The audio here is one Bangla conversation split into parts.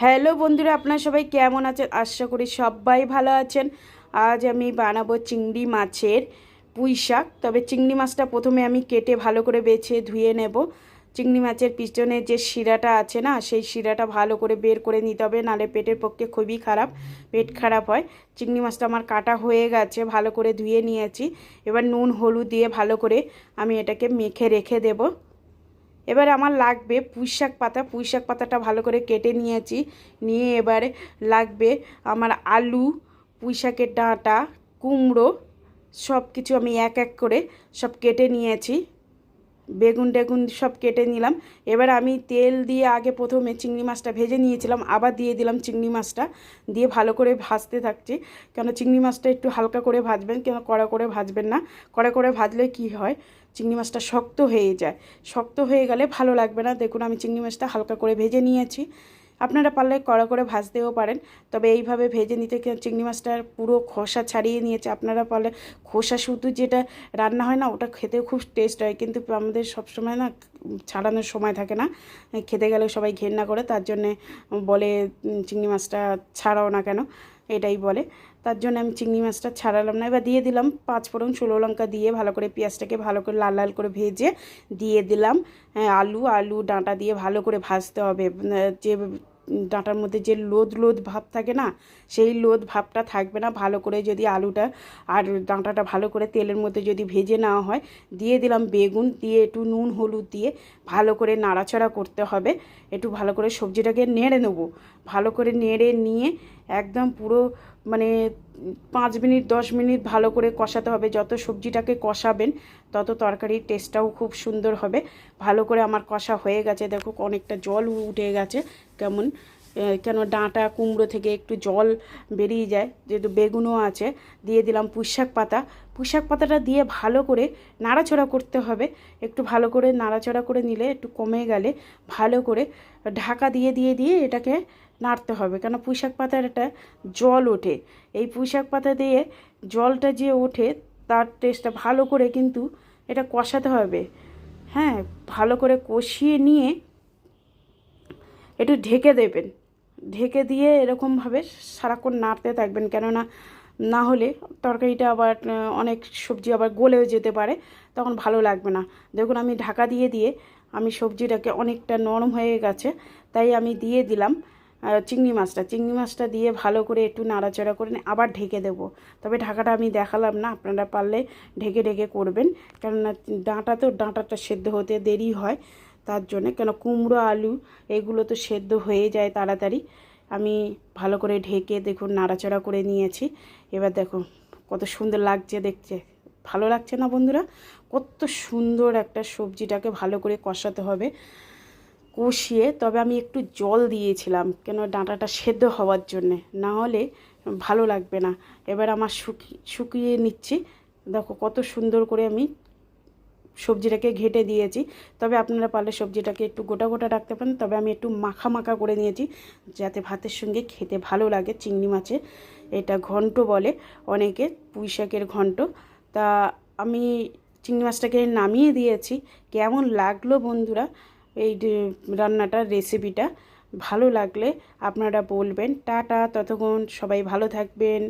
হ্যালো বন্ধুরা, আপনারা সবাই কেমন আছেন? আশা করি সবাই ভালো আছেন। আজ আমি বানাবো চিংড়ি মাছের পুঁই শাক। তবে চিংড়ি মাছটা প্রথমে আমি কেটে ভালো করে বেছে ধুয়ে নেব। চিংড়ি মাছের পিছনে যে শিরাটা আছে না, সেই শিরাটা ভালো করে বের করে নিতে হবে, নাহলে পেটের পক্ষে খুবই খারাপ, পেট খারাপ হয়। চিংড়ি মাছটা আমার কাটা হয়ে গেছে, ভালো করে ধুয়ে নিয়েছি। এবার নুন হলুদ দিয়ে ভালো করে আমি এটাকে মেখে রেখে দেব। এবার আমার লাগবে পুঁইশাক পাতা। পুঁইশাক পাতাটা ভালো করে কেটে নিয়েছি। নিয়ে এবারে লাগবে আমার আলু, পুঁইশাকের ডাঁটা, কুমড়ো, সব কিছু আমি এক এক করে সব কেটে নিয়েছি। বেগুন টেগুন সব কেটে নিলাম। এবার আমি তেল দিয়ে আগে প্রথমে চিংড়ি মাছটা ভেজে নিয়েছিলাম, আবার দিয়ে দিলাম চিংড়ি মাছটা, দিয়ে ভালো করে ভাজতে থাকছি। কেন চিংড়ি মাছটা একটু হালকা করে ভাজবেন, কেন কড়া করে ভাজবেন না। কড়া করে ভাজলে কি হয়, চিংড়ি মাছটা শক্ত হয়ে যায়। শক্ত হয়ে গেলে ভালো লাগবে না। দেখুন আমি চিংড়ি মাছটা হালকা করে ভেজে নিয়েছি। আপনারা পারলে কড়া করে ভাজতেও পারেন, তবে এইভাবে ভেজে নিতে চিংড়ি মাছটার পুরো খোসা ছাড়িয়ে নিয়েছে। আপনারা পারলে খোসা শুধু যেটা রান্না হয় না, ওটা খেতেও খুব টেস্ট হয়, কিন্তু আমাদের সবসময় না ছাড়ানোর সময় থাকে না। খেতে গেলে সবাই ঘেন্না করে, তার জন্যে বলে চিংড়ি মাছটা ছাড়াও না কেন, এটাই বলে। তার জন্য আমি চিংড়ি মাছটা ছাড়ালাম না। এবার দিয়ে দিলাম 5 ফোড়ন, 16 লঙ্কা দিয়ে ভালো করে পেঁয়াজটাকে ভালো করে লাল লাল করে ভেজে দিয়ে দিলাম আলু ডাঁটা দিয়ে ভালো করে ভাজতে হবে। যে ডাঁটার মধ্যে যে লোদ লোদ ভাব থাকে না, সেই লোদ ভাবটা থাকবে না। ভালো করে যদি আলুটা আর ডাঁটাটা ভালো করে তেলের মধ্যে যদি ভেজে নেওয়া হয়, দিয়ে দিলাম বেগুন, দিয়ে একটু নুন হলুদ দিয়ে ভালো করে নাড়াচাড়া করতে হবে। একটু ভালো করে সবজিটাকে নেড়ে নেবো। ভালো করে নেড়ে নিয়ে একদম পুরো মানে 5 মিনিট 10 মিনিট ভালো করে কষাতে হবে। যত সবজিটাকে কষাবেন তত তরকারির টেস্টটাও খুব সুন্দর হবে। ভালো করে আমার কষা হয়ে গেছে, দেখো অনেকটা জল উঠে গেছে। কেন ডাঁটা কুমড়ো থেকে একটু জল বেরিয়ে যায়, যেহেতু বেগুনও আছে। দিয়ে দিলাম পুঁইশাক পাতা। পুঁইশাক পাতাটা দিয়ে ভালো করে নাড়াচাড়া করতে হবে। একটু ভালো করে নাড়াচাড়া করে নিলে একটু কমে গেলে ভালো করে ঢাকা দিয়ে দিয়ে দিয়ে এটাকে নাড়তে হবে। কেন পুঁইশাক পাতার একটা জল ওঠে, এই পুঁইশাক পাতা দিয়ে জলটা যে ওঠে তার টেস্টটা ভালো করে কিন্তু এটা কষাতে হবে। হ্যাঁ, ভালো করে কষিয়ে নিয়ে একটু ঢেকে দেবেন। ঢেকে দিয়ে এরকমভাবে সারাক্ষণ নাড়তে থাকবেন, কেননা না হলে তরকারিটা আবার অনেক সবজি আবার গলেও যেতে পারে, তখন ভালো লাগবে না। দেখুন আমি ঢাকা দিয়ে দিয়ে আমি সবজিটাকে অনেকটা নরম হয়ে গেছে, তাই আমি দিয়ে দিলাম চিংড়ি মাছটা দিয়ে ভালো করে একটু নাড়াচাড়া করে আবার ঢেকে দেবো। তবে ঢাকাটা আমি দেখালাম না, আপনারা পারলে ঢেকে ঢেকে করবেন, কেননা ডাঁটাটা সেদ্ধ হতে দেরি হয়, তার জন্যে। কেন কুমড়ো আলু এগুলো তো সেদ্ধ হয়ে যায় তাড়াতাড়ি। আমি ভালো করে ঢেকে দেখুন নাড়াচাড়া করে নিয়েছি। এবার দেখো কত সুন্দর লাগছে দেখতে, ভালো লাগছে না বন্ধুরা? কত সুন্দর একটা সবজিটাকে ভালো করে কষাতে হবে। কষিয়ে তবে আমি একটু জল দিয়েছিলাম, কেন ডাঁটাটা সেদ্ধ হওয়ার জন্যে, না হলে ভালো লাগবে না। এবার আমার শুকিয়ে নিচ্ছি। দেখো কত সুন্দর করে আমি সবজিটাকে ঘেটে দিয়েছি। তবে আপনারা পারলে সবজিটাকে একটু গোটা গোটা রাখতে পারেন, তবে আমি একটু মাখা মাখা করে নিয়েছি, যাতে ভাতের সঙ্গে খেতে ভালো লাগে। চিংড়ি মাছের এটা ঘন্ট বলে অনেকে, পুঁই শাকের ঘন্ট। তা আমি চিংড়ি মাছটাকে নামিয়ে দিয়েছি। কেমন লাগলো বন্ধুরা এই রান্নাটার রেসিপিটা? ভালো লাগলে আপনারা বলবেন। টাটা, ততক্ষণ সবাই ভালো থাকবেন।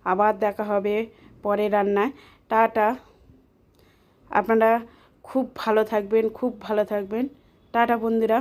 আবার দেখা হবে পরের রান্নায়। টাটা, আপনারা খুব ভালো থাকবেন, খুব ভালো থাকবেন। টাটা বন্ধুরা।